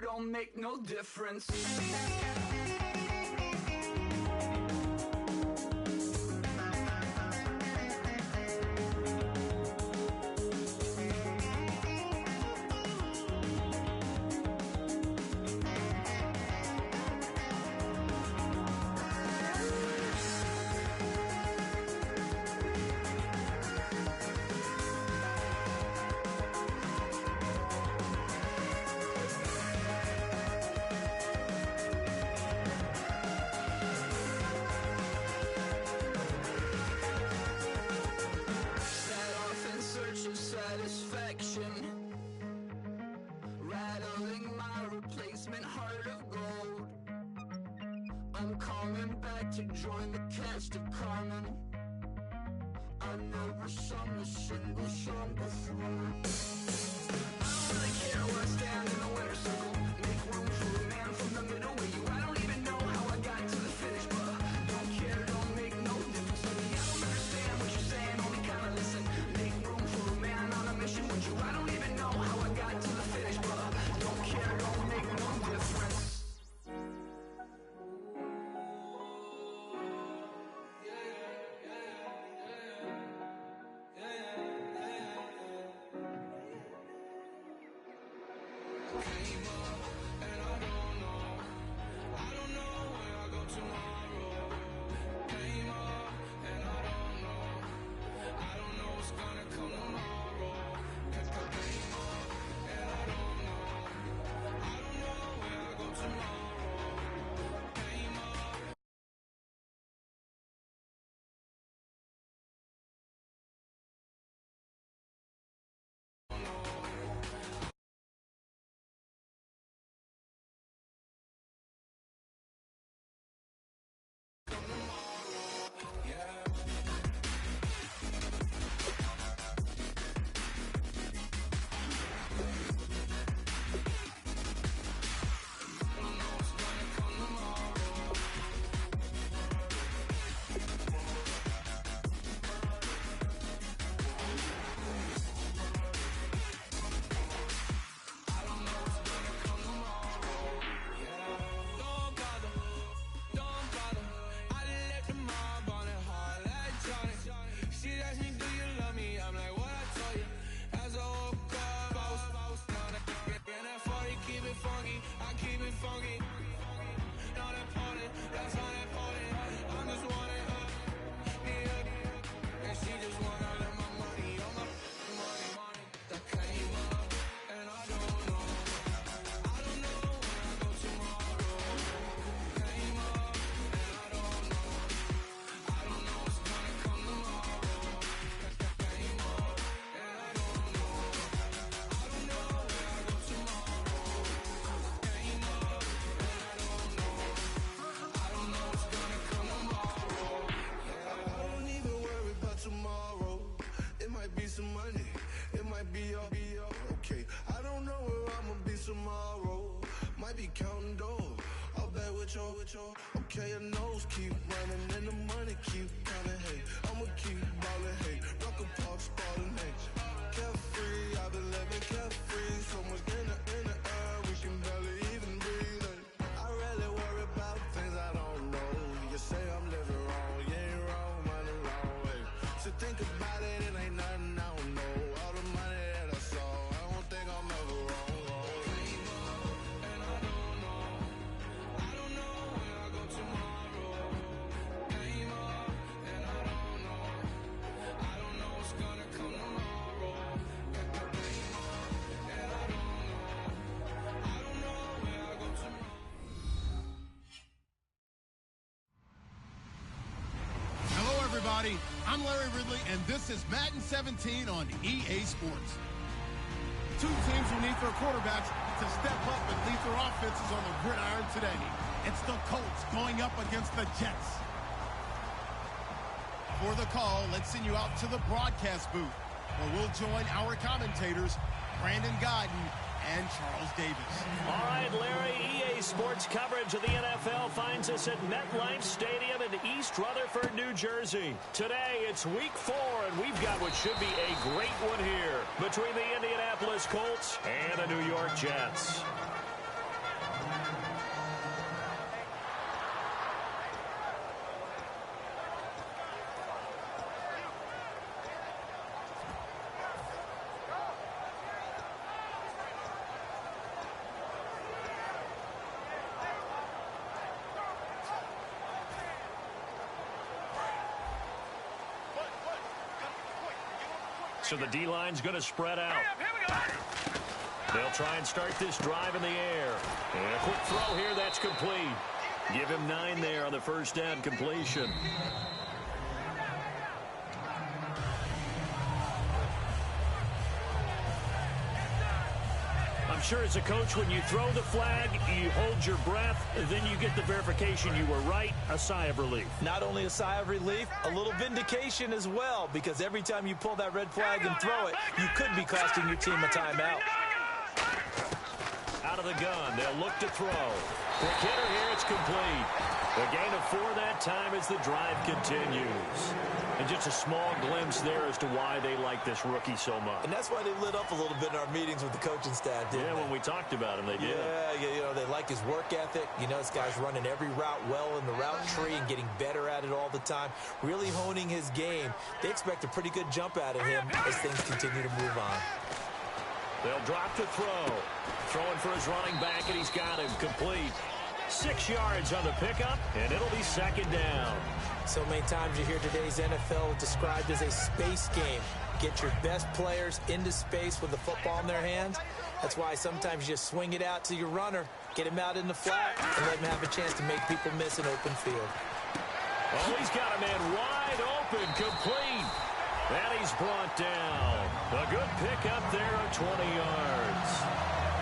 don't make no difference. Rattling my replacement heart of gold. I'm coming back to join the cast of Carmen. I never sung a single song before. I don't really care where I stand in the winner's circle. Make room for a man from the middle with you. I don't even know how I got to the finish, but don't care, don't make no difference to me. I don't understand what you're saying, only kinda listen. Make room for a man on a mission with you. I don't even know how I got to the finish, but don't care, don't make no difference. Okay, I don't know where I'ma be tomorrow. Might be counting doors. I'll bet with your. Okay, your nose keep running and the money keep coming. Hey, I'ma keep ballin'. Hey, rock a park, spallin'. Hey, carefree, I've been living carefree. So much in the air, we can barely even breathe. Hey, I really worry about things I don't know. You say I'm living wrong, you ain't wrong, man, wrong way. So think about it, it ain't nothing I don't know. All the money that I saw, I don't think I'm ever wrong. I'm Larry Ridley, and this is Madden 17 on EA Sports. Two teams will need their quarterbacks to step up and lead their offenses on the gridiron today. It's the Colts going up against the Jets. For the call, let's send you out to the broadcast booth, where we'll join our commentators, Brandon Godden and Charles Davis. All right, Larry, EA Sports coverage of the NFL finds us at MetLife Stadium in East Rutherford, New Jersey. Today, it's Week 4, and we've got what should be a great one here between the Indianapolis Colts and the New York Jets. So the D-line's going to spread out. They'll try and start this drive in the air. And a quick throw here, that's complete. Give him 9 there on the first down completion. I'm sure as a coach, when you throw the flag, you hold your breath, then you get the verification you were right, a sigh of relief. Not only a sigh of relief, a little vindication as well, because every time you pull that red flag and throw it, you could be costing your team a timeout. Out of the gun, they'll look to throw. Quick hitter here, it's complete. A gain of 4 that time as the drive continues. And just a small glimpse there as to why they like this rookie so much. And that's why they lit up a little bit in our meetings with the coaching staff, didn't they? When we talked about him, they did. Yeah, they like his work ethic. You know, this guy's running every route well in the route tree and getting better at it all the time, really honing his game. They expect a pretty good jump out of him as things continue to move on. They'll drop to throw. Throwing for his running back, and he's got him complete. 6 yards on the pickup, and it'll be second down. So many times you hear today's NFL described as a space game. Get your best players into space with the football in their hands. That's why sometimes you just swing it out to your runner, get him out in the flat, and let him have a chance to make people miss an open field. Oh, he's got a man wide open, complete. And he's brought down. A good pickup there of 20 yards.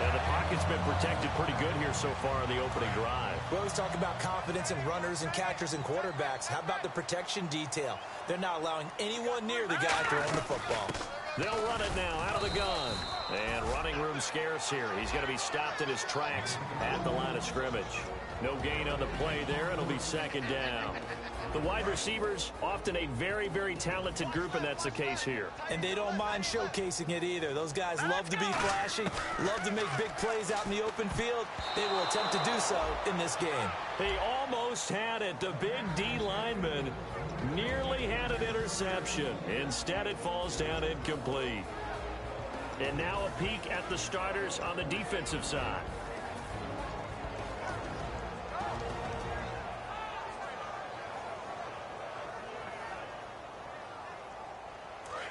And the pocket's been protected pretty good here so far in the opening drive. We always talk about confidence in runners and catchers and quarterbacks. How about the protection detail? They're not allowing anyone near the guy throwing the football. They'll run it now out of the gun. And running room scarce here. He's going to be stopped in his tracks at the line of scrimmage. No gain on the play there. It'll be second down. The wide receivers, often a very, very talented group, and that's the case here. And they don't mind showcasing it either. Those guys love to be flashy, love to make big plays out in the open field. They will attempt to do so in this game. He almost had it. The big D lineman nearly had an interception. Instead, it falls down incomplete. And now a peek at the starters on the defensive side.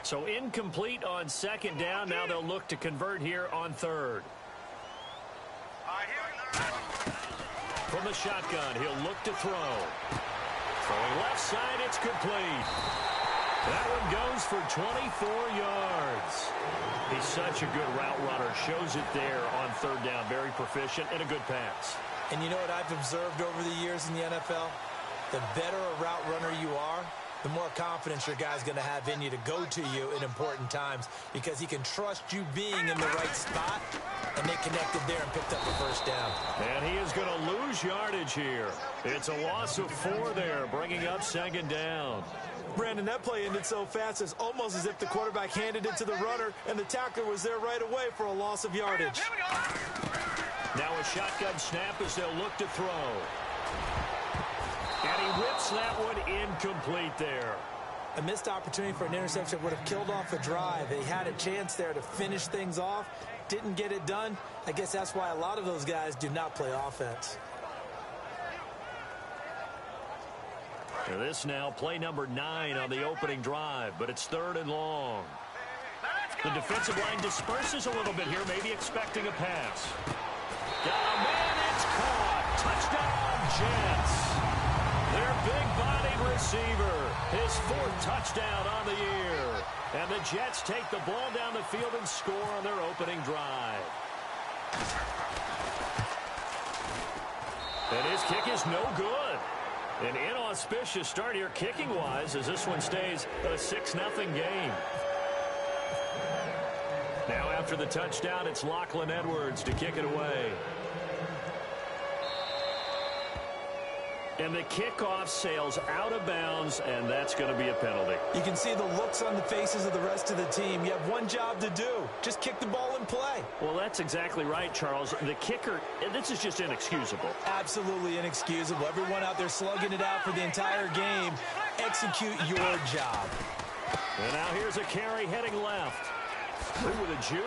So incomplete on second down. Now they'll look to convert here on third. From the shotgun, he'll look to throw. Throwing left side, it's complete. That one goes for 24 yards. He's such a good route runner. Shows it there on third down. Very proficient and a good pass. And you know what I've observed over the years in the NFL? The better a route runner you are, the more confidence your guy's going to have in you to go to you in important times because he can trust you being in the right spot, and they connected there and picked up the first down. And he is going to lose yardage here. It's a loss of 4 there, bringing up second down. Brandon, that play ended so fast, it's almost as if the quarterback handed it to the runner, and the tackler was there right away for a loss of yardage. Now a shotgun snap as they'll look to throw. And he whips that one incomplete there. A missed opportunity for an interception would have killed off a drive. They had a chance there to finish things off. Didn't get it done. I guess that's why a lot of those guys do not play offense. And this now play number 9 on the opening drive, but it's third and long. The defensive line disperses a little bit here, maybe expecting a pass. Got a man, it's caught. Touchdown, Jets. Their big-bodied receiver, his 4th touchdown on the year. And the Jets take the ball down the field and score on their opening drive. And his kick is no good. An inauspicious start here kicking-wise as this one stays a 6-0 game. Now after the touchdown, it's Lachlan Edwards to kick it away. And the kickoff sails out of bounds, and that's going to be a penalty. You can see the looks on the faces of the rest of the team. You have one job to do. Just kick the ball and play. Well, that's exactly right, Charles. The kicker, this is just inexcusable. Absolutely inexcusable. Everyone out there slugging it out for the entire game. Execute your job. And now here's a carry heading left. Ooh, with a juke.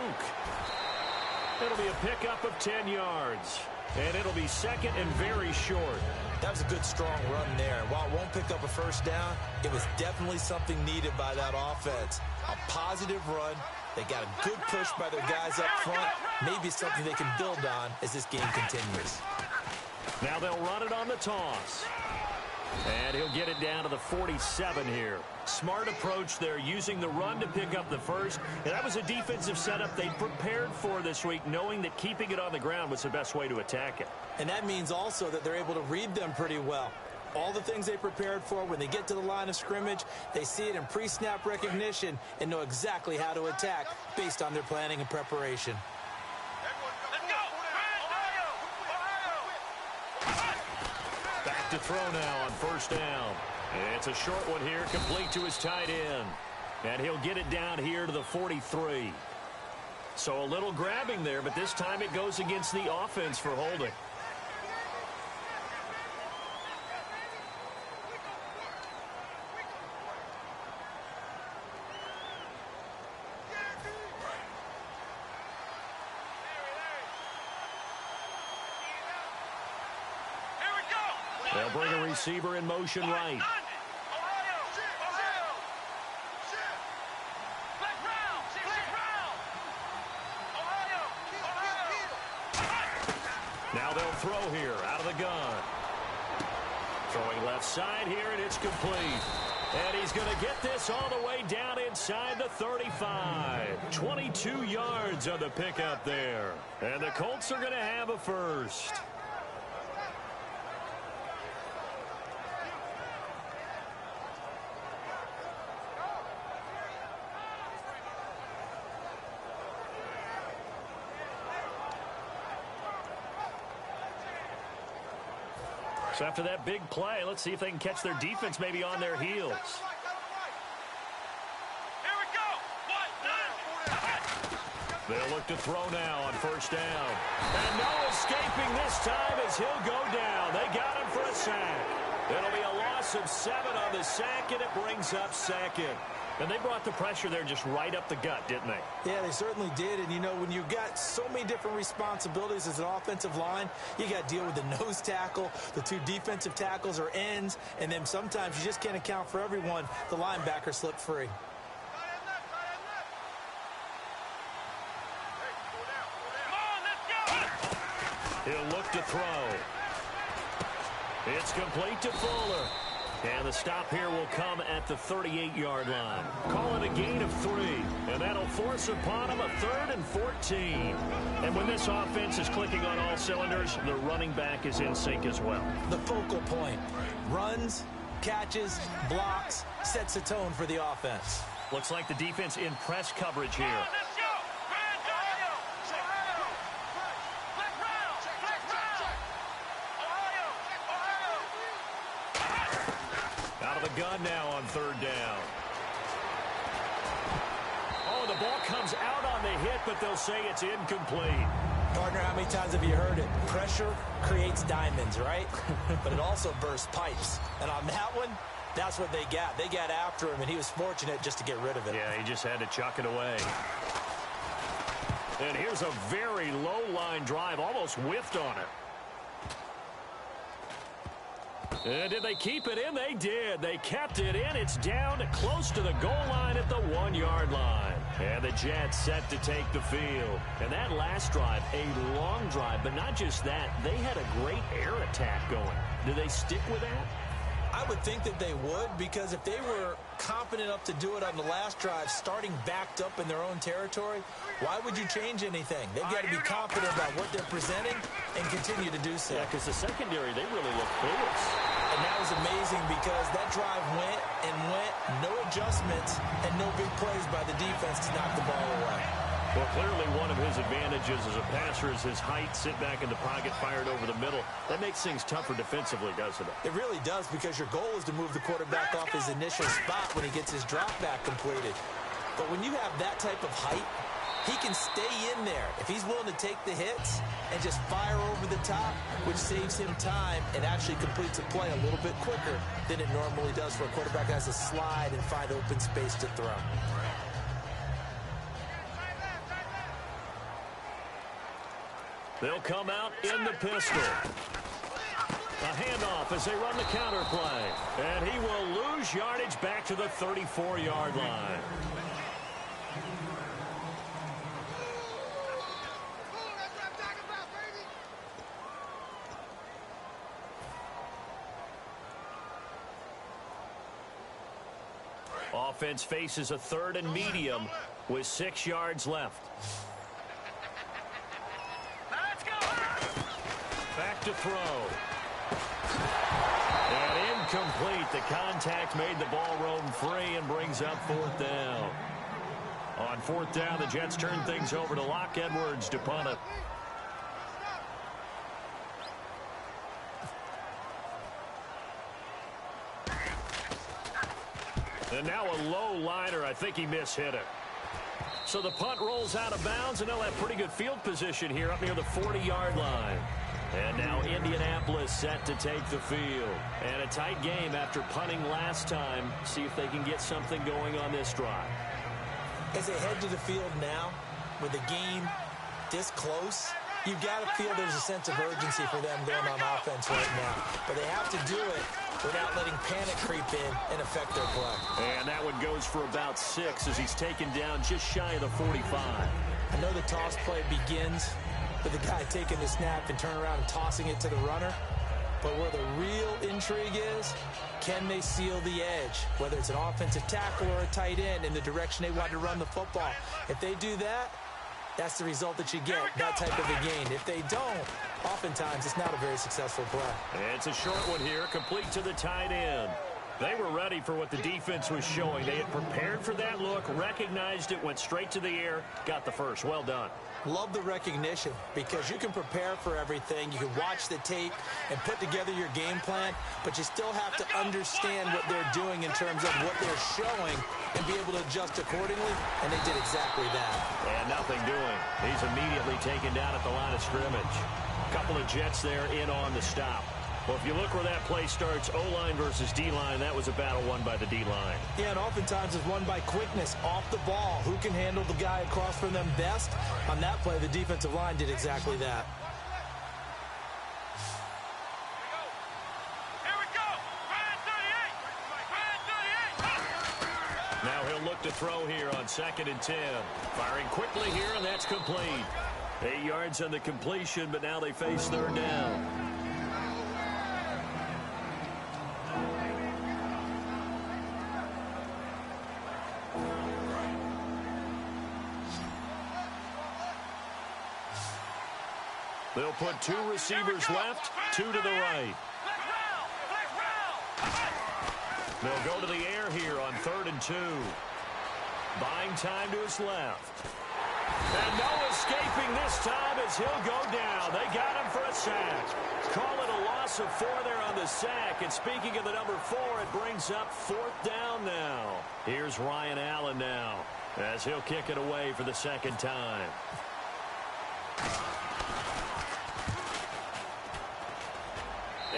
It'll be a pickup of 10 yards. And it'll be second and very short. That was a good, strong run there. And while it won't pick up a first down, it was definitely something needed by that offense. A positive run. They got a good push by their guys up front. Maybe something they can build on as this game continues. Now they'll run it on the toss. And he'll get it down to the 47 here. Smart approach there, using the run to pick up the first. And that was a defensive setup they prepared for this week, knowing that keeping it on the ground was the best way to attack it. And that means also that they're able to read them pretty well. All the things they prepared for, when they get to the line of scrimmage, they see it in pre-snap recognition and know exactly how to attack based on their planning and preparation. Back to throw now on first down. It's a short one here, complete to his tight end. And he'll get it down here to the 43. So a little grabbing there, but this time it goes against the offense for holding. They'll bring a receiver in motion right. Now they'll throw here out of the gun. Throwing left side here, and it's complete. And he's going to get this all the way down inside the 35. 22 yards on the pickup there. And the Colts are going to have a first. So after that big play, let's see if they can catch their defense maybe on their heels. Here we go. They'll look to throw now on first down. And no escaping this time as he'll go down. They got him for a sack. It'll be a loss of 7 on the sack, and it brings up second. And they brought the pressure there just right up the gut, didn't they? Yeah, they certainly did. And, you know, when you've got so many different responsibilities as an offensive line, you got to deal with the nose tackle, the 2 defensive tackles or ends, and then sometimes you just can't account for everyone. The linebacker slipped free. He'll look to throw. It's complete to Fuller. And the stop here will come at the 38-yard line. Call it a gain of 3. And that'll force upon him a 3rd and 14. And when this offense is clicking on all cylinders, the running back is in sync as well. The focal point. Runs, catches, blocks, sets a tone for the offense. Looks like the defense in press coverage here. Gun now on 3rd down. Oh, the ball comes out on the hit, but they'll say it's incomplete. Partner, how many times have you heard it? Pressure creates diamonds, right? But it also bursts pipes. And on that one, that's what they got. They got after him, and he was fortunate just to get rid of it. Yeah, he just had to chuck it away. And here's a very low-line drive, almost whiffed on it. And did they keep it in? They did. They kept it in. It's down close to the goal line at the 1-yard line. And the Jets set to take the field. And that last drive, a long drive, but not just that. They had a great air attack going. Do they stick with that? I would think that they would, because if they were confident enough to do it on the last drive, starting backed up in their own territory, why would you change anything? They've got to be confident about what they're presenting and continue to do so. Yeah, because the secondary, they really look clueless. And that was amazing because that drive went and went, no adjustments, and no big plays by the defense to knock the ball away. Well, clearly one of his advantages as a passer is his height, sit back in the pocket, fired over the middle. That makes things tougher defensively, doesn't it? It really does, because your goal is to move the quarterback off his initial spot when he gets his drop back completed. But when you have that type of height, he can stay in there if he's willing to take the hits and just fire over the top, which saves him time and actually completes a play a little bit quicker than it normally does for a quarterback that has to slide and find open space to throw. They'll come out in the pistol. A handoff as they run the counter play. And he will lose yardage back to the 34-yard line. Offense faces a 3rd and medium with 6 yards left. Back to throw. And incomplete. The contact made the ball roam free and brings up 4th down. On 4th down, the Jets turn things over to Locke Edwards to punt it. And now a low liner. I think he mishit it. So the punt rolls out of bounds, and they'll have pretty good field position here up near the 40-yard line. And now Indianapolis set to take the field. And a tight game after punting last time. See if they can get something going on this drive. As they head to the field now, with the game this close, you've got to feel there's a sense of urgency for them going on offense right now. But they have to do it without letting panic creep in and affect their play. And that one goes for about 6 as he's taken down just shy of the 45. I know the toss play begins with the guy taking the snap and turning around and tossing it to the runner. But where the real intrigue is, can they seal the edge? Whether it's an offensive tackle or a tight end in the direction they want to run the football. If they do that, that's the result that you get, that type of a gain. If they don't, oftentimes it's not a very successful play. It's a short one here, complete to the tight end. They were ready for what the defense was showing. They had prepared for that look, recognized it, went straight to the air, got the first. Well done. Love the recognition because you can prepare for everything. You can watch the tape and put together your game plan, but you still have to understand what they're doing in terms of what they're showing and be able to adjust accordingly, and they did exactly that. And nothing doing. He's immediately taken down at the line of scrimmage. A couple of Jets there in on the stop. Well, if you look where that play starts, O-line versus D-line, that was a battle won by the D-line. Yeah, and oftentimes it's won by quickness off the ball. Who can handle the guy across from them best? On that play, the defensive line did exactly that. Here we go. Now he'll look to throw here on 2nd and 10. Firing quickly here, and that's complete. 8 yards on the completion, but now they face 3rd down. They'll put 2 receivers left, 2 to the right. They'll go to the air here on 3rd and 2. Buying time to his left. And no escaping this time as he'll go down. They got him for a sack. Call it a loss of 4 there on the sack. And speaking of the number 4, it brings up 4th down now. Here's Ryan Allen now as he'll kick it away for the 2nd time.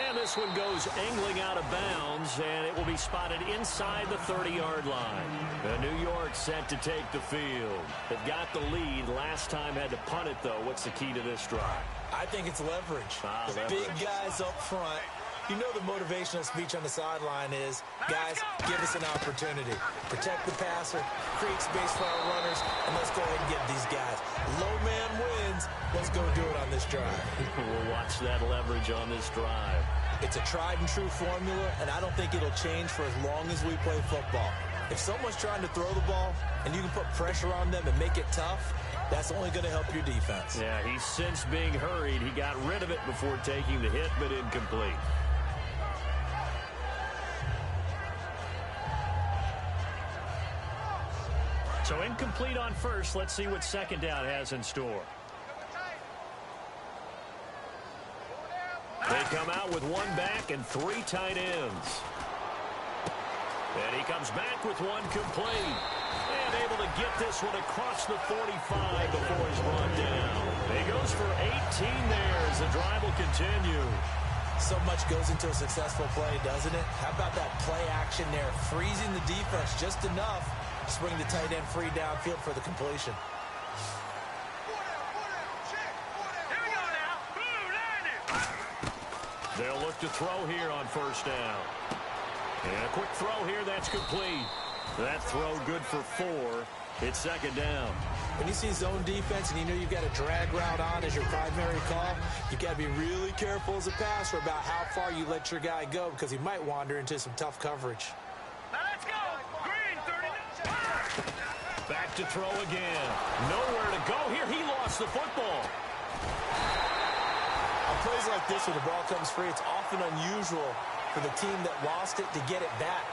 And this one goes angling out of bounds, and it will be spotted inside the 30-yard line. New York set to take the field. They've got the lead. Last time had to punt it, though. What's the key to this drive? I think it's leverage. The big guys up front. You know the motivational speech on the sideline is, guys, give us an opportunity. Protect the passer, create space for our runners, and let's go ahead and get these guys. Low man wins. Let's go do it on this drive. We'll watch that leverage on this drive. It's a tried and true formula, and I don't think it'll change for as long as we play football. If someone's trying to throw the ball and you can put pressure on them and make it tough, that's only going to help your defense. Yeah, he's since being hurried. He got rid of it before taking the hit, but incomplete. So incomplete on first. Let's see what 2nd down has in store. They come out with 1 back and 3 tight ends. And he comes back with 1 complete. And able to get this one across the 45 before he's run down. He goes for 18 there as the drive will continue. So much goes into a successful play, doesn't it? How about that play action there, freezing the defense just enough to bring the tight end free downfield for the completion. look to throw here on first down. And a quick throw here, that's complete. That throw good for 4. It's second down. When you see zone defense and you know you've got a drag route on as your primary call, you've got to be really careful as a passer about how far you let your guy go because he might wander into some tough coverage. Now let's go. Green, 30. Back to throw again. Nowhere to go here. He lost the football. On plays like this where the ball comes free, it's often unusual for the team that lost it to get it back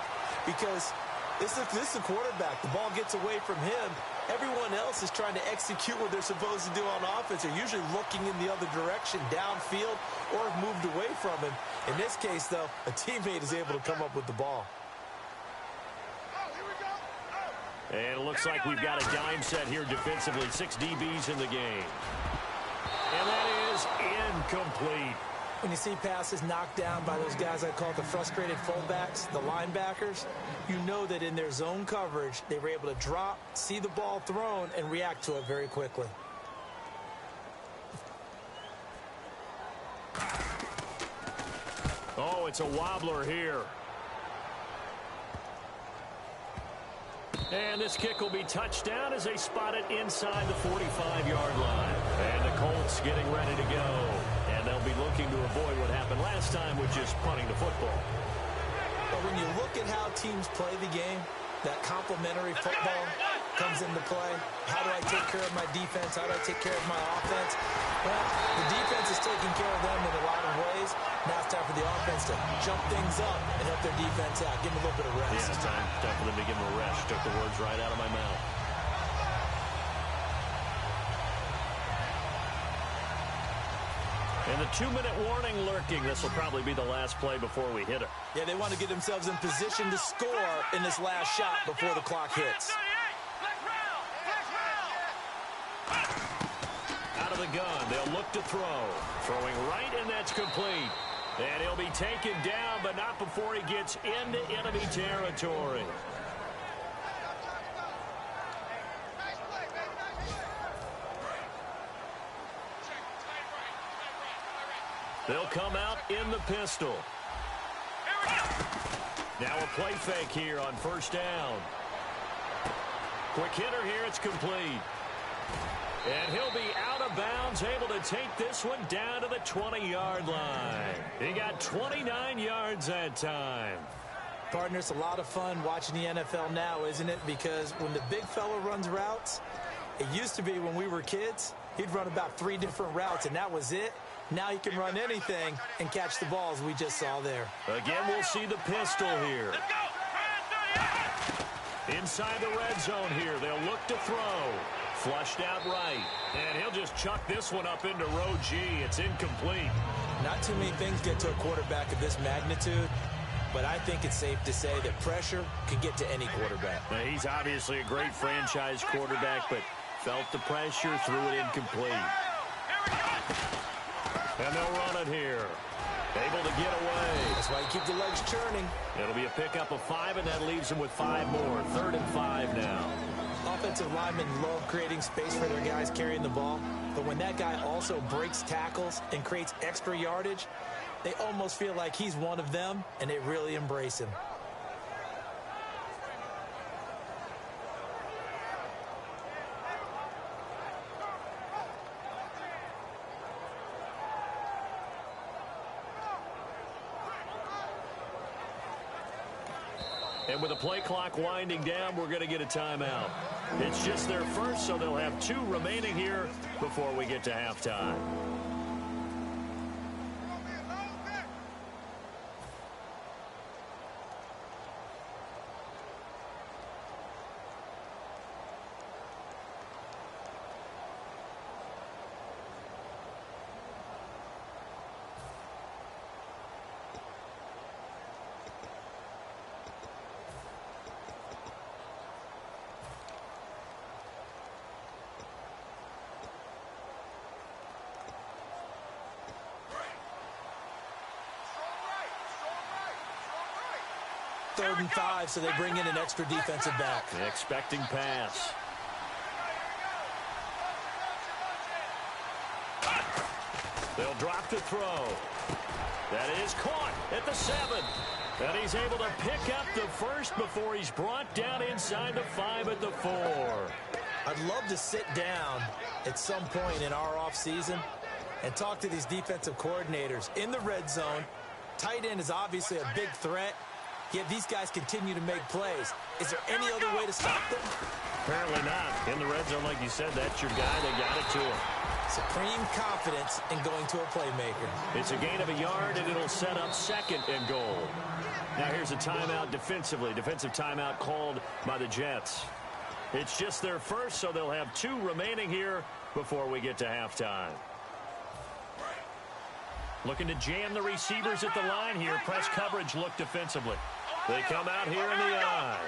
because this is the quarterback. The ball gets away from him. Everyone else is trying to execute what they're supposed to do on offense. They're usually looking in the other direction, downfield, or have moved away from him. In this case, though, a teammate is able to come up with the ball. And it looks like we've got a dime set here defensively. 6 DBs in the game. And that is incomplete. When you see passes knocked down by those guys I call the frustrated fullbacks, the linebackers, you know that in their zone coverage, they were able to drop, see the ball thrown, and react to it very quickly. Oh, it's a wobbler here. And this kick will be touched down as they spot it inside the 45-yard line. And the Colts getting ready to go. And they'll be looking to avoid what happened last time with just punting the football. But when you look at how teams play the game, that complementary football comes into play. How do I take care of my defense? How do I take care of my offense? Well, the defense is taking care of them in a lot of ways. Now it's time for the offense to jump things up and help their defense out. Give them a little bit of rest. Yeah, time for them to give them a rest. Took the words right out of my mouth. And the 2-minute warning lurking. This will probably be the last play before we hit it. Yeah, they want to get themselves in position to score in this last shot before the clock hits. Out of the gun, they'll look to throw. Throwing right, and that's complete. And he'll be taken down, but not before he gets into enemy territory. They'll come out in the pistol. Now a play fake here on first down. Quick hitter here, it's complete. And he'll be out of bounds, able to take this one down to the 20-yard line. He got 29 yards that time. Partner, it's a lot of fun watching the NFL now, isn't it? Because when the big fella runs routes, it used to be when we were kids, he'd run about 3 different routes, and that was it. Now he can run anything and catch the balls we just saw there. Again, we'll see the pistol here. Inside the red zone here, they'll look to throw. Flushed out right. And he'll just chuck this one up into row G. It's incomplete. Not too many things get to a quarterback of this magnitude, but I think it's safe to say that pressure can get to any quarterback. Now, he's obviously a great franchise quarterback, but felt the pressure, threw it incomplete. And they'll run it here. Able to get away. That's why you keep the legs churning. It'll be a pickup of 5, and that leaves them with 5 more. 3rd and 5 now. Offensive linemen love creating space for their guys carrying the ball, but when that guy also breaks tackles and creates extra yardage, they almost feel like he's one of them, and they really embrace him. And with the play clock winding down, we're going to get a timeout. It's just their first, so they'll have 2 remaining here before we get to halftime. Third and 5, so they bring in an extra defensive back. Expecting pass. They'll drop to throw. That is caught at the 7. And he's able to pick up the first before he's brought down inside the 5 at the 4. I'd love to sit down at some point in our offseason and talk to these defensive coordinators in the red zone. Tight end is obviously a big threat, yet these guys continue to make plays. Is there any other way to stop them? Apparently not. In the red zone, like you said, that's your guy. They got it to him. Supreme confidence in going to a playmaker. It's a gain of a yard, and it'll set up 2nd and goal. Now here's a timeout defensively. Defensive timeout called by the Jets. It's just their first, so they'll have 2 remaining here before we get to halftime. Looking to jam the receivers at the line here. Press coverage look defensively. They come out here in the eye.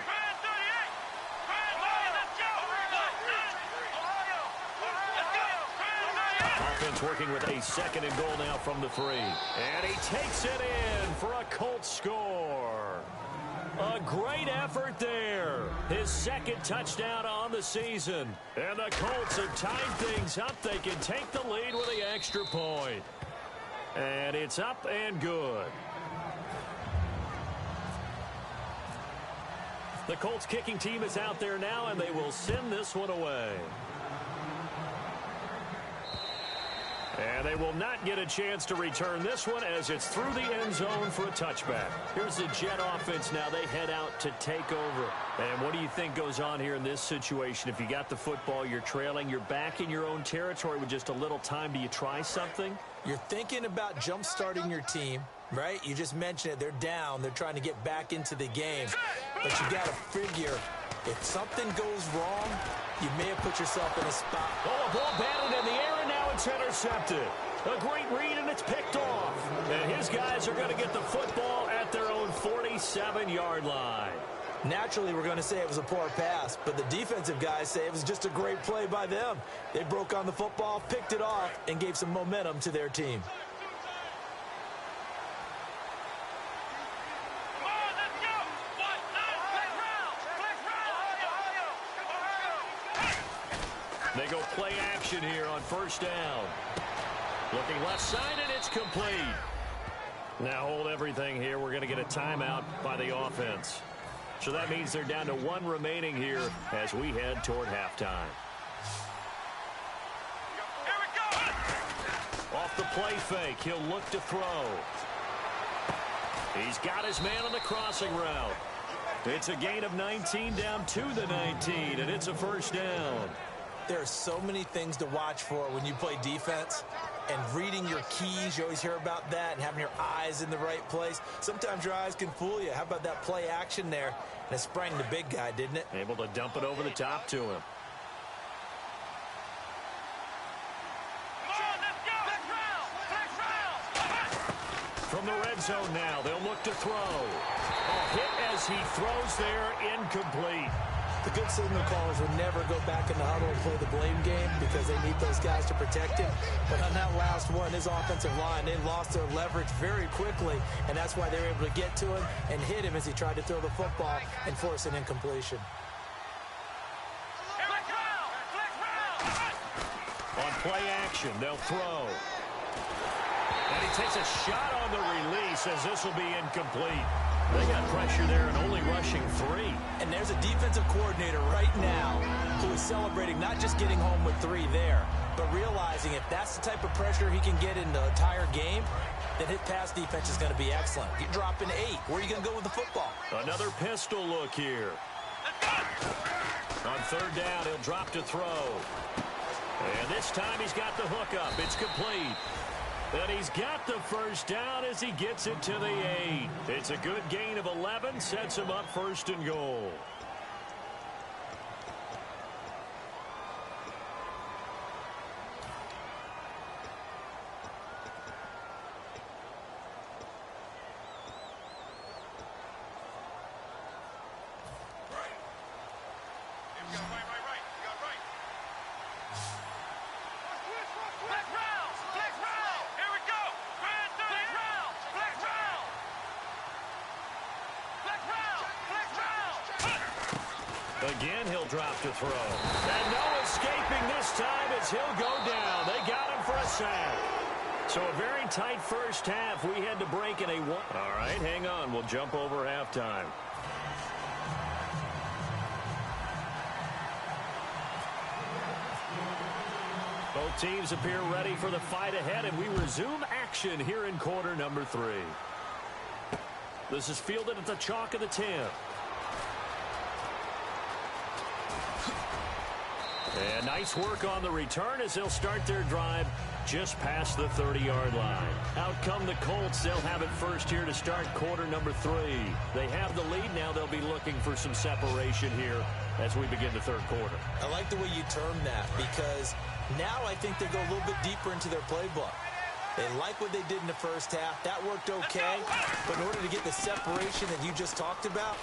Offense working with a 2nd and goal now from the 3. And he takes it in for a Colts score. A great effort there. His 2nd touchdown on the season. And the Colts have tied things up. They can take the lead with the extra point. And it's up and good. The Colts kicking team is out there now, and they will send this one away. And they will not get a chance to return this one as it's through the end zone for a touchback. Here's the Jet offense now. They head out to take over. And what do you think goes on here in this situation? If you got the football, you're trailing, you're back in your own territory with just a little time. Do you try something? You're thinking about jump-starting your team, right? You just mentioned it. They're down. They're trying to get back into the game. But you got to figure, if something goes wrong, you may have put yourself in a spot. Oh, a ball batted in the air, and now it's intercepted. A great read, and it's picked off. And his guys are going to get the football at their own 47-yard line. Naturally, we're going to say it was a poor pass, but the defensive guys say it was just a great play by them. They broke on the football, picked it off, and gave some momentum to their team. They go play action here on 1st down. Looking left side, and it's complete. Now hold everything here. We're going to get a timeout by the offense. So that means they're down to 1 remaining here as we head toward halftime. Off the play fake, he'll look to throw. He's got his man on the crossing route. It's a gain of 19 down to the 19, and it's a 1st down. There are so many things to watch for when you play defense, and reading your keys, you always hear about that, and having your eyes in the right place. Sometimes your eyes can fool you. How about that play action there? And it sprang the big guy, didn't it? Able to dump it over the top to him. From the red zone now, they'll look to throw. A hit as he throws there, incomplete. The good signal callers would never go back in the huddle and play the blame game because they need those guys to protect him. But on that last one, his offensive line, they lost their leverage very quickly, and that's why they were able to get to him and hit him as he tried to throw the football and force an incompletion. On play action, they'll throw. And he takes a shot on the release as this will be incomplete. They got pressure there and only rushing 3. And there's a defensive coordinator right now who is celebrating not just getting home with 3 there, but realizing if that's the type of pressure he can get in the entire game, then his pass defense is going to be excellent. You're dropping 8. Where are you going to go with the football? Another pistol look here. On 3rd down, he'll drop to throw. And this time he's got the hook up. It's complete. And he's got the 1st down as he gets it to the 8. It's a good gain of 11, sets him up 1st and goal. Again, he'll drop to throw. And no escaping this time as he'll go down. They got him for a sack. So a very tight first half. We had to break in a one. All right, hang on. We'll jump over halftime. Both teams appear ready for the fight ahead, and we resume action here in quarter number 3. This is fielded at the chalk of the 10. And nice work on the return as they'll start their drive just past the 30-yard line. Out come the Colts. They'll have it first here to start quarter number 3. They have the lead now. They'll be looking for some separation here as we begin the third quarter. I like the way you term that because now I think they go a little bit deeper into their playbook. They like what they did in the first half. That worked okay. But in order to get the separation that you just talked about,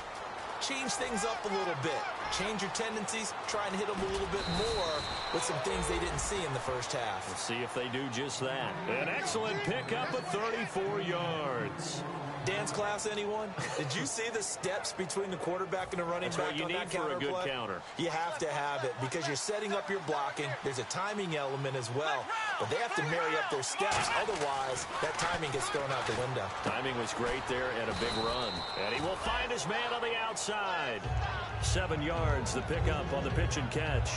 change things up a little bit. Change your tendencies. Try and hit them a little bit more with some things they didn't see in the first half. Let's see if they do just that. An excellent pickup of 34 yards. Dance class, anyone? Did you see the steps between the quarterback and the running back on that counter play? That's what you need for a good counter. You have to have it because you're setting up your blocking. There's a timing element as well. But they have to marry up their steps. Otherwise, that timing gets thrown out the window. Timing was great there and a big run. And he will find his man on the outside. 7 yards, the pickup on the pitch and catch.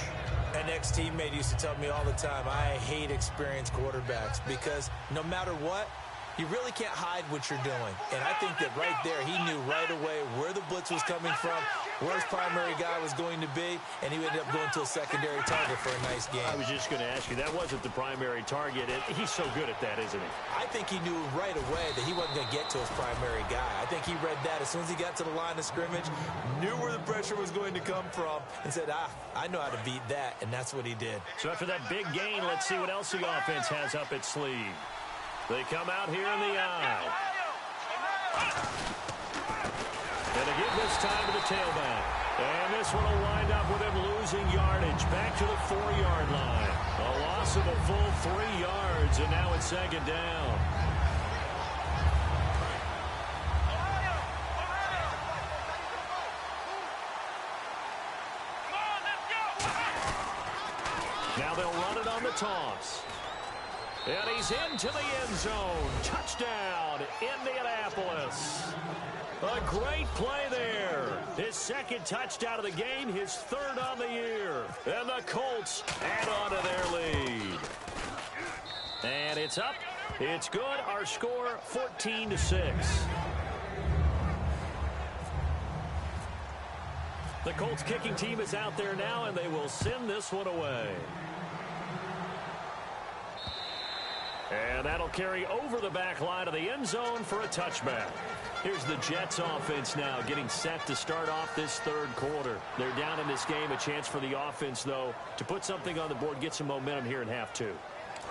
An ex-teammate used to tell me all the time, I hate experienced quarterbacks because no matter what, you really can't hide what you're doing. And I think that right there, he knew right away where the blitz was coming from, where his primary guy was going to be, and he ended up going to a secondary target for a nice game. I was just going to ask you, that wasn't the primary target. He's so good at that, isn't he? I think he knew right away that he wasn't going to get to his primary guy. I think he read that as soon as he got to the line of scrimmage, knew where the pressure was going to come from, and said, I know how to beat that, and that's what he did. So after that big gain, let's see what else the offense has up its sleeve. They come out here in the eye. And they give this time to the tailback. And this one will wind up with him losing yardage back to the 4-yard line. A loss of a full 3 yards, and now it's second down. Now they'll run it on the toss. And he's into the end zone. Touchdown, Indianapolis. A great play there. His second touchdown of the game, his third on the year. And the Colts add on to their lead. And it's up. It's good. Our score, 14-6. The Colts kicking team is out there now, and they will send this one away. And that'll carry over the back line of the end zone for a touchback. Here's the Jets offense now getting set to start off this third quarter. They're down in this game. A chance for the offense, though, to put something on the board, get some momentum here in half 2.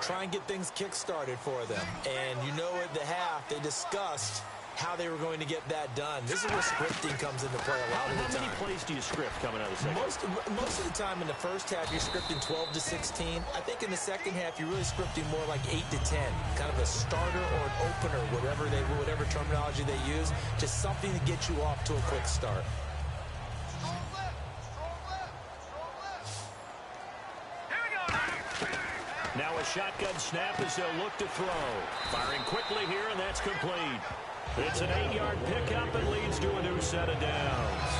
Try and get things kick-started for them. And you know at the half, they discussed how they were going to get that done. This is where scripting comes into play a lot of the time. How many plays do you script coming out of the second? Most of the time in the first half, you're scripting 12 to 16. I think in the second half, you're really scripting more like 8 to 10. Kind of a starter or an opener, whatever terminology they use. Just something to get you off to a quick start. Now a shotgun snap as they'll look to throw. Firing quickly here, and that's complete. It's an 8-yard pickup and leads to a new set of downs.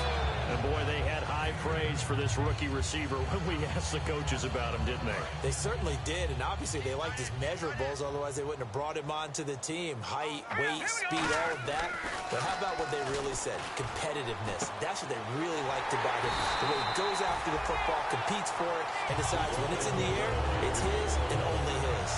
And, boy, they had high praise for this rookie receiver when we asked the coaches about him, didn't they? They certainly did, and obviously they liked his measurables, otherwise they wouldn't have brought him onto the team. Height, weight, speed, all of that. But how about what they really said? Competitiveness. That's what they really liked about him. The way he goes after the football, competes for it, and decides when it's in the air, it's his and only his.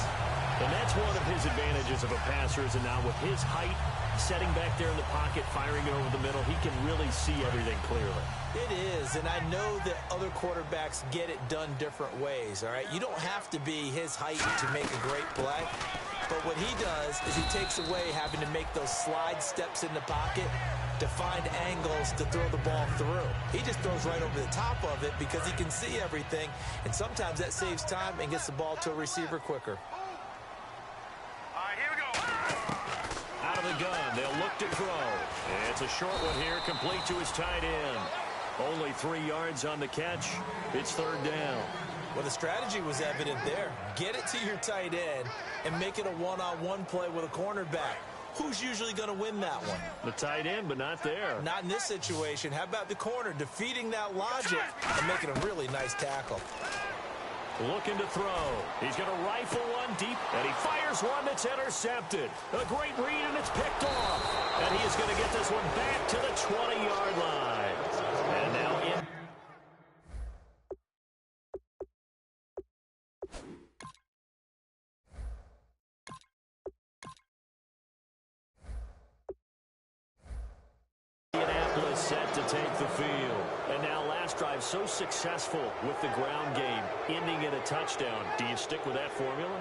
And that's one of his advantages of a passer, is now with his height, setting back there in the pocket, firing it over the middle, he can really see everything clearly. It is, and I know that other quarterbacks get it done different ways, all right? You don't have to be his height to make a great play, but what he does is he takes away having to make those slide steps in the pocket to find angles to throw the ball through. He just throws right over the top of it because he can see everything, and sometimes that saves time and gets the ball to a receiver quicker. Out of the gun, they'll look to throw. It's a short one here, complete to his tight end. Only 3 yards on the catch. It's third down. Well, the strategy was evident there. Get it to your tight end and make it a one-on-one play with a cornerback. Who's usually going to win that one? The tight end, but not there. Not in this situation. How about the corner defeating that logic and making a really nice tackle? Looking to throw. He's going to rifle one deep, and he fires one that's intercepted. A great read, and it's picked off. And he is going to get this one back to the 20-yard line. And now in. Indianapolis set to take the field. And now last drive so successful with the ground game, ending in a touchdown. Do you stick with that formula?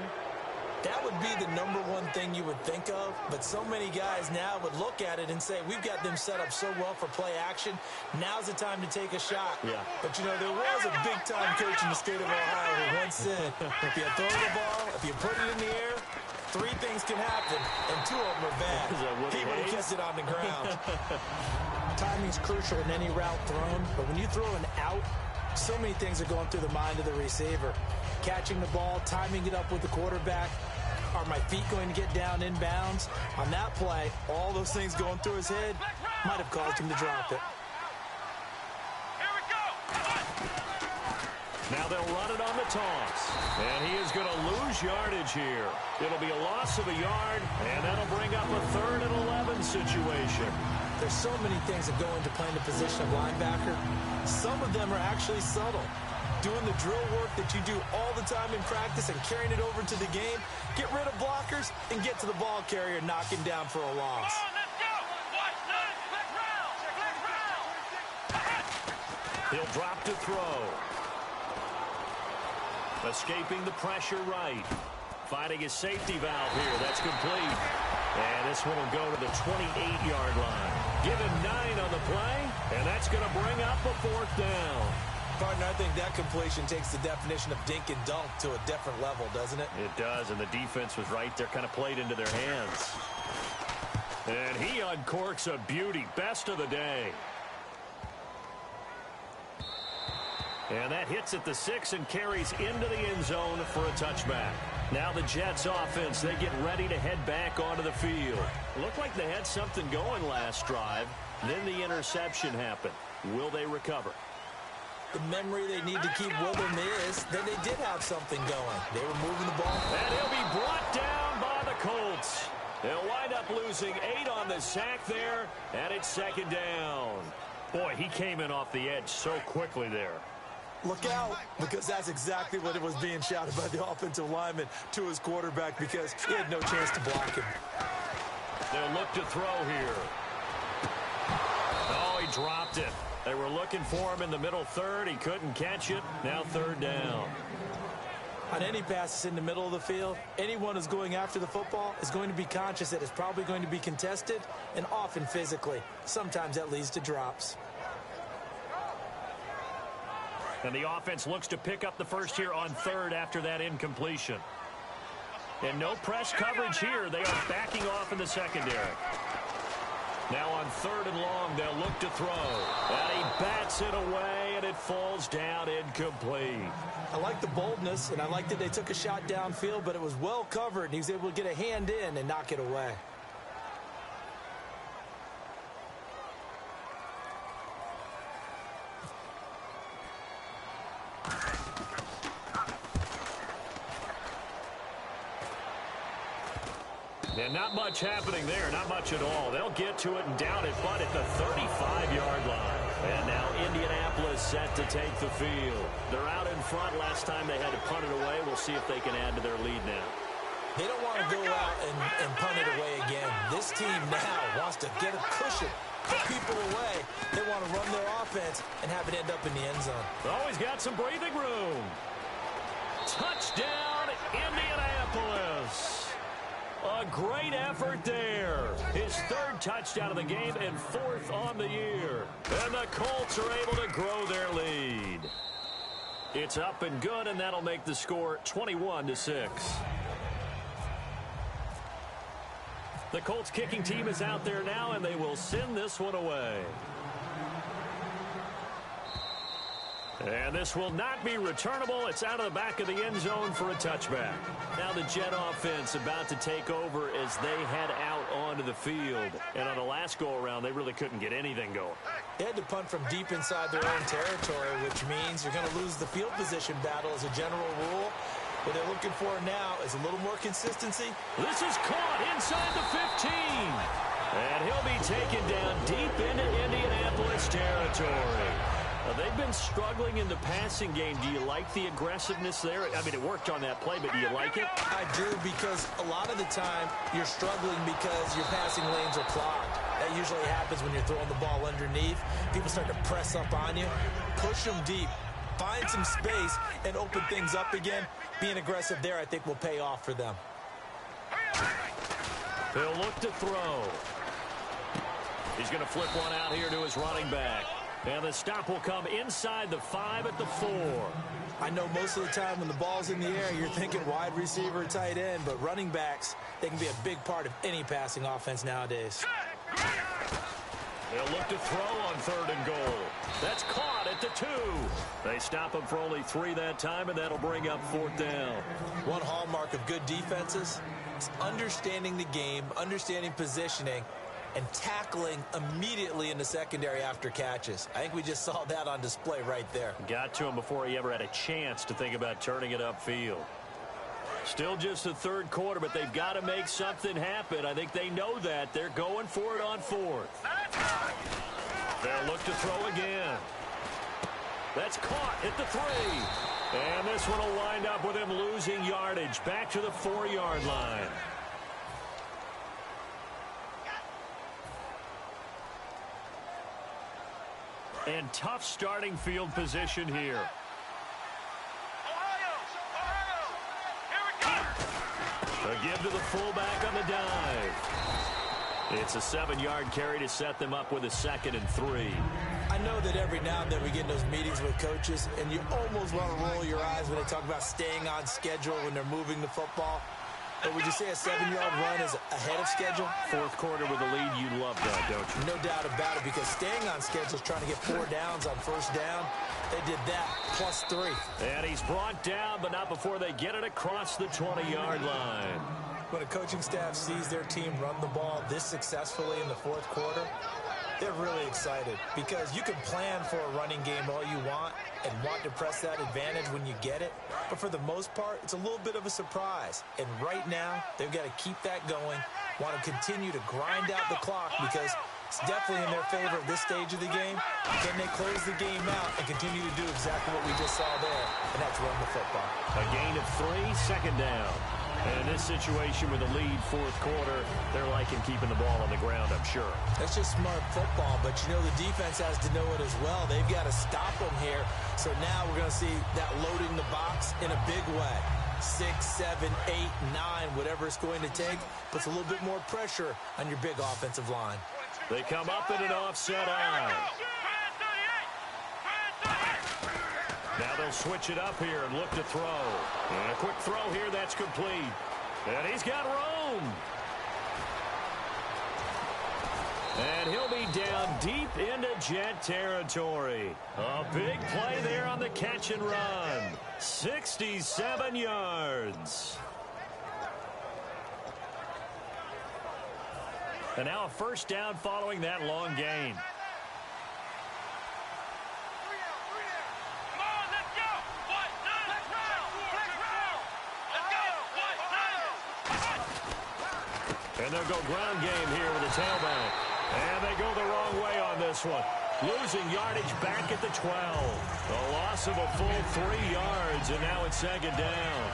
That would be the number one thing you would think of, but so many guys now would look at it and say, we've got them set up so well for play action. Now's the time to take a shot. Yeah. But, you know, there was a big-time coach in the state of Ohio who once said, if you throw the ball, if you put it in the air, 3 things can happen, and 2 of them are bad. He would have kissed it on the ground. Timing's crucial in any route thrown, but when you throw an out, so many things are going through the mind of the receiver. Catching the ball, timing it up with the quarterback. Are my feet going to get down inbounds? On that play, all those things going through his head might have caused him to drop it. Now they'll run it on the toss. And he is going to lose yardage here. It'll be a loss of a yard, and that'll bring up a 3rd and 11 situation. There's so many things that go into playing the position of linebacker. Some of them are actually subtle. Doing the drill work that you do all the time in practice and carrying it over to the game. Get rid of blockers and get to the ball carrier, knock him down for a loss. He'll drop to throw. Escaping the pressure right. Finding his safety valve here. That's complete. And this one will go to the 28-yard line. Given 9 on the play, and that's going to bring up a 4th down. Partner, I think that completion takes the definition of dink and dunk to a different level, doesn't it? It does, and the defense was right there, kind of played into their hands. And he uncorks a beauty. Best of the day. And that hits at the 6 and carries into the end zone for a touchback. Now the Jets offense, they get ready to head back onto the field. Looked like they had something going last drive. Then the interception happened. Will they recover? The memory they need to keep with them is that they did have something going. They were moving the ball. And he'll be brought down by the Colts. They'll wind up losing 8 on the sack there, and it's 2nd down. Boy, he came in off the edge so quickly there. Look out, because that's exactly what it was being shouted by the offensive lineman to his quarterback, because he had no chance to block him. They'll look to throw here. Oh, he dropped it. They were looking for him in the middle 3rd. He couldn't catch it. Now 3rd down. On any passes in the middle of the field, anyone who's going after the football is going to be conscious that it's probably going to be contested, and often physically. Sometimes that leads to drops. And the offense looks to pick up the first here on 3rd after that incompletion. And no press coverage here. They are backing off in the secondary. Now on 3rd and long, they'll look to throw. And he bats it away, and it falls down incomplete. I like the boldness, and I like that they took a shot downfield, but it was well covered, and he was able to get a hand in and knock it away. And not much happening there, not much at all. They'll get to it and down it, but at the 35-yard line. And now Indianapolis set to take the field. They're out in front. Last time they had to punt it away. We'll see if they can add to their lead now. They don't want to go out and punt it away again. This team now wants to get a cushion, put people away. They want to run their offense and have it end up in the end zone. Always got some breathing room. Touchdown, Indianapolis. A great effort there. His 3rd touchdown of the game and 4th on the year. And the Colts are able to grow their lead. It's up and good, and that'll make the score 21-6. The Colts kicking team is out there now, and they will send this one away. And this will not be returnable. It's out of the back of the end zone for a touchback. Now the Jet offense about to take over as they head out onto the field. And on the last go-around, they really couldn't get anything going. They had to punt from deep inside their own territory, which means you're going to lose the field position battle as a general rule. What they're looking for now is a little more consistency. This is caught inside the 15. And he'll be taken down deep into Indianapolis territory. They've been struggling in the passing game. Do you like the aggressiveness there? I mean, it worked on that play, but do you like it? I do, because a lot of the time you're struggling because your passing lanes are clogged. That usually happens when you're throwing the ball underneath. People start to press up on you. Push them deep. Find some space and open things up again. Being aggressive there, I think, will pay off for them. He'll look to throw. He's going to flip one out here to his running back. And the stop will come inside the 5 at the 4. I know most of the time when the ball's in the air, you're thinking wide receiver, tight end, but running backs, they can be a big part of any passing offense nowadays. They'll look to throw on 3rd and goal. That's caught at the 2. They stop him for only 3 that time, and that'll bring up 4th down. One hallmark of good defenses is understanding the game, understanding positioning, and tackling immediately in the secondary after catches. I think we just saw that on display right there. Got to him before he ever had a chance to think about turning it upfield. Still just the 3rd quarter, but they've got to make something happen. I think they know that. They're going for it on 4th. They'll look to throw again. That's caught at the 3. And this one will wind up with him losing yardage back to the 4-yard line. And tough starting field position here. A give to the fullback on the dive. It's a 7-yard carry to set them up with a 2nd and 3. I know that every now and then we get in those meetings with coaches, and you almost want to roll your eyes when they talk about staying on schedule when they're moving the football. But would you say a 7-yard run is ahead of schedule? 4th quarter with a lead, you love that, don't you? No doubt about it, because staying on schedule is trying to get 4 downs on 1st down. They did that, plus 3. And he's brought down, but not before they get it across the 20-yard line. When a coaching staff sees their team run the ball this successfully in the 4th quarter, they're really excited, because you can plan for a running game all you want and want to press that advantage when you get it. But for the most part, it's a little bit of a surprise. And right now, they've got to keep that going, want to continue to grind out the clock, because it's definitely in their favor at this stage of the game. Can they close the game out and continue to do exactly what we just saw there, and that's run the football. A gain of 3, 2nd down. And in this situation with a lead 4th quarter, they're liking keeping the ball on the ground, I'm sure. That's just smart football, but you know the defense has to know it as well. They've got to stop them here. So now we're going to see that loading the box in a big way. 6, 7, 8, 9, whatever it's going to take, puts a little bit more pressure on your big offensive line. They come up in an offset eye. Now they'll switch it up here and look to throw. And a quick throw here, that's complete. And he's got room. And he'll be down deep into Jet territory. A big play there on the catch and run. 67 yards. And now a 1st down following that long gain. And they'll go ground game here with the tailback. And they go the wrong way on this one. Losing yardage back at the 12. A loss of a full 3 yards, and now it's 2nd down.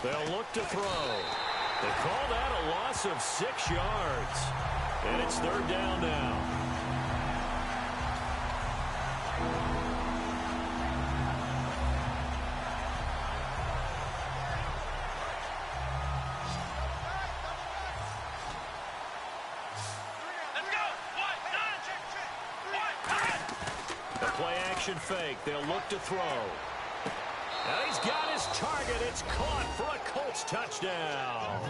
They'll look to throw. They call that a loss of 6 yards. And it's 3rd down now. play action fake. They'll look to throw. And he's got his target. It's caught for a Colts touchdown.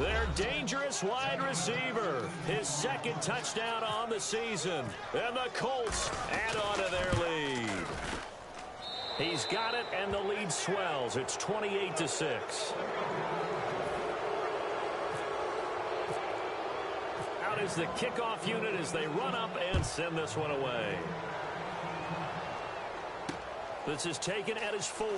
Their dangerous wide receiver. His second touchdown on the season. And the Colts add on to their lead. He's got it, and the lead swells. It's 28-6. Out is the kickoff unit as they run up and send this one away. This is taken at his 4.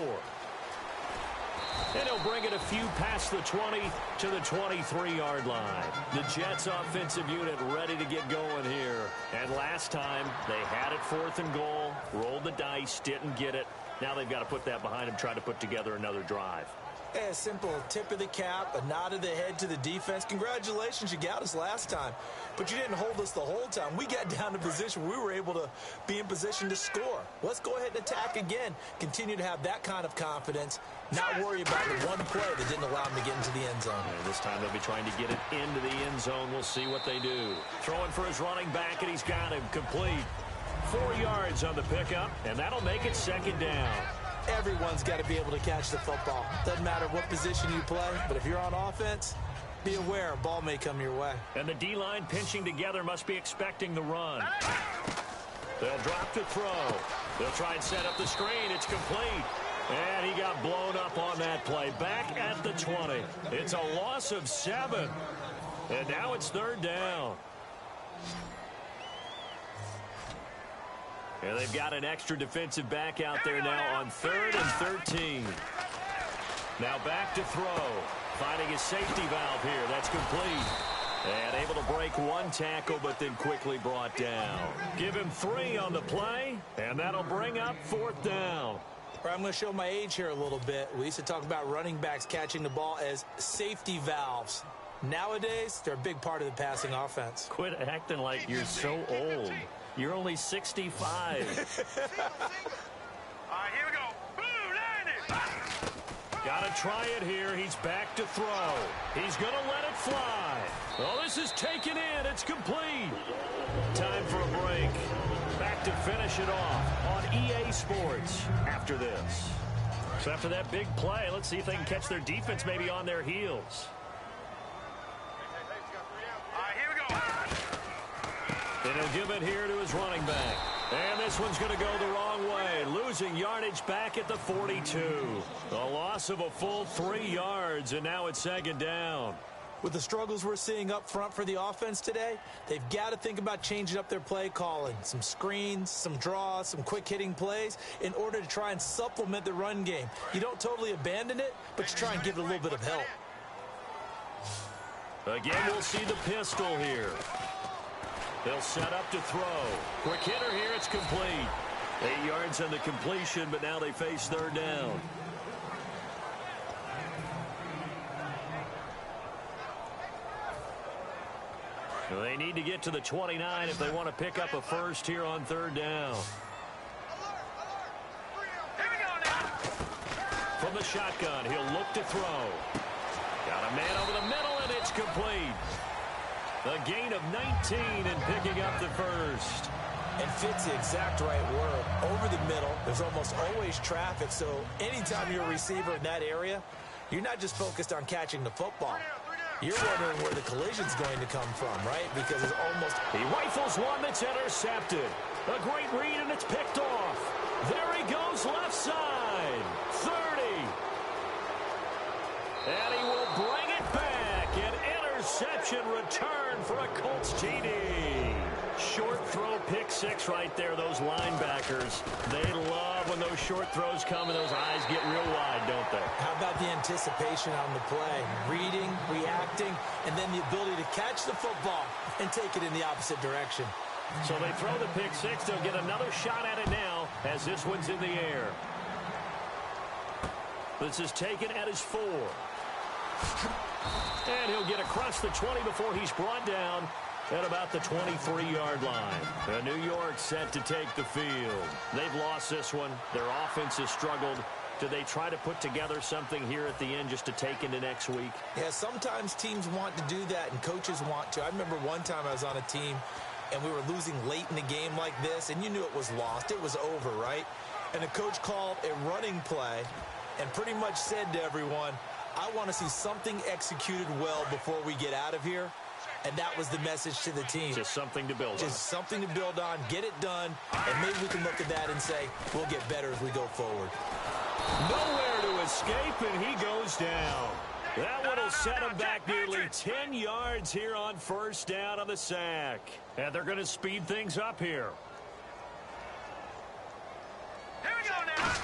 And he'll bring it a few past the 20 to the 23-yard line. The Jets offensive unit ready to get going here. And last time, they had it 4th and goal, rolled the dice, didn't get it. Now they've got to put that behind them, try to put together another drive. A simple tip of the cap, a nod of the head to the defense. Congratulations, you got us last time. But you didn't hold us the whole time. We got down to position. We were able to be in position to score. Let's go ahead and attack again. Continue to have that kind of confidence. Not worry about the one play that didn't allow them to get into the end zone. And this time they'll be trying to get it into the end zone. We'll see what they do. Throwing for his running back, and he's got him complete. 4 yards on the pickup, and that'll make it 2nd down. Everyone's got to be able to catch the football. Doesn't matter what position you play, but if you're on offense, be aware a ball may come your way. And the D-line pinching together must be expecting the run. They'll drop to throw. They'll try and set up the screen. It's complete. And he got blown up on that play. Back at the 20. It's a loss of 7. And now it's 3rd down. And they've got an extra defensive back out there now on 3rd and 13. Now back to throw. Finding his safety valve here. That's complete. And able to break one tackle, but then quickly brought down. Give him 3 on the play, and that'll bring up 4th down. I'm going to show my age here a little bit. We used to talk about running backs catching the ball as safety valves. Nowadays, they're a big part of the passing offense. Quit acting like you're so old. You're only 65. All right, here we go. Blue 90. Got to try it here. He's back to throw. He's going to let it fly. Oh, this is taken in. It's complete. Time for a break. Back to finish it off on EA Sports after this. So after that big play, let's see if they can catch their defense maybe on their heels. All right, here we go. And he'll give it here to his running back. And this one's going to go the wrong way. Losing yardage back at the 42. A loss of a full 3 yards, and now it's 2nd down. With the struggles we're seeing up front for the offense today, they've got to think about changing up their play calling. Some screens, some draws, some quick-hitting plays in order to try and supplement the run game. You don't totally abandon it, but you try and give it a little bit of help. Again, we'll see the pistol here. They'll set up to throw. Quick hitter here, it's complete. 8 yards on the completion, but now they face 3rd down. They need to get to the 29 if they want to pick up a first here on 3rd down. From the shotgun, he'll look to throw. Got a man over the middle, and it's complete. A gain of 19 and picking up the first. And fits the exact right word. Over the middle, there's almost always traffic, so anytime you're a receiver in that area, you're not just focused on catching the football. You're wondering where the collision's going to come from, right? Because it's almost... He rifles one that's intercepted. A great read, and it's picked off. There he goes, left side. 30. And he will bring it back. An interception return for a Colts TD. Short throw, pick 6 right there. Those linebackers, they love when those short throws come and those eyes get real wide, don't they? How about the anticipation on the play? Reading, reacting, and then the ability to catch the football and take it in the opposite direction. So they throw the pick 6. They'll get another shot at it now as this one's in the air. This is taken at his 4. And he'll get across the 20 before he's brought down at about the 23-yard line. New York set to take the field. They've lost this one. Their offense has struggled. Do they try to put together something here at the end just to take into next week? Yeah, sometimes teams want to do that and coaches want to. I remember one time I was on a team and we were losing late in the game like this, and you knew it was lost. It was over, right? And the coach called a running play and pretty much said to everyone, I want to see something executed well before we get out of here. And that was the message to the team. Just something to build on. Just something to build on, get it done, and maybe we can look at that and say, we'll get better as we go forward. Nowhere to escape, and he goes down. That one will set him back nearly 10 yards here on first down on the sack. And they're going to speed things up here. Here we go now.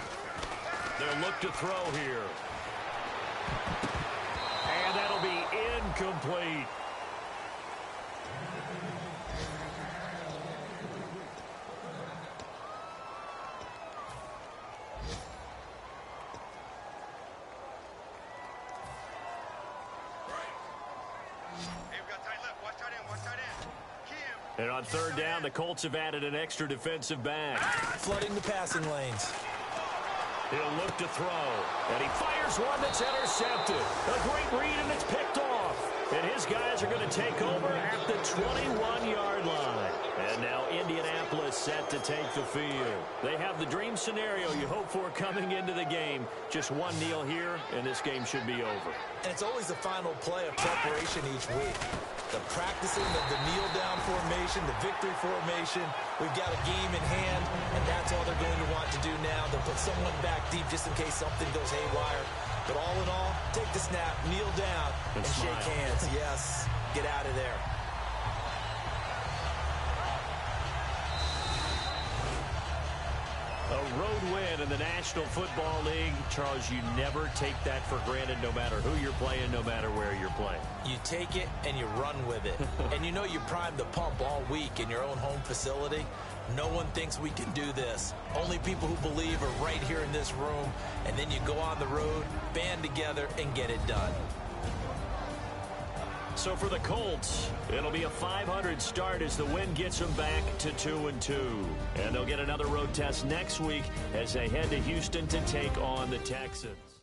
They'll look to throw here. And that'll be incomplete. And on third down, the Colts have added an extra defensive back. Flooding the passing lanes. He'll look to throw. And he fires one that's intercepted. A great read, and it's picked off. And his guys are going to take over at the 21-yard line. And now Indianapolis set to take the field. They have the dream scenario you hope for coming into the game. Just one kneel here, and this game should be over. And it's always the final play of preparation each week. The practicing of the kneel-down formation, the victory formation. We've got a game in hand, and that's all they're going to want to do now. They'll put someone back deep just in case something goes haywire. But all in all, take the snap, kneel down, and shake hands. Yes, get out of there. A road win in the National Football League. Charles, you never take that for granted no matter who you're playing, no matter where you're playing. You take it and you run with it. And you know you primed the pump all week in your own home facility. No one thinks we can do this. Only people who believe are right here in this room. And then you go on the road, band together, and get it done. So for the Colts, it'll be a 500 start as the win gets them back to 2-2. And they'll get another road test next week as they head to Houston to take on the Texans.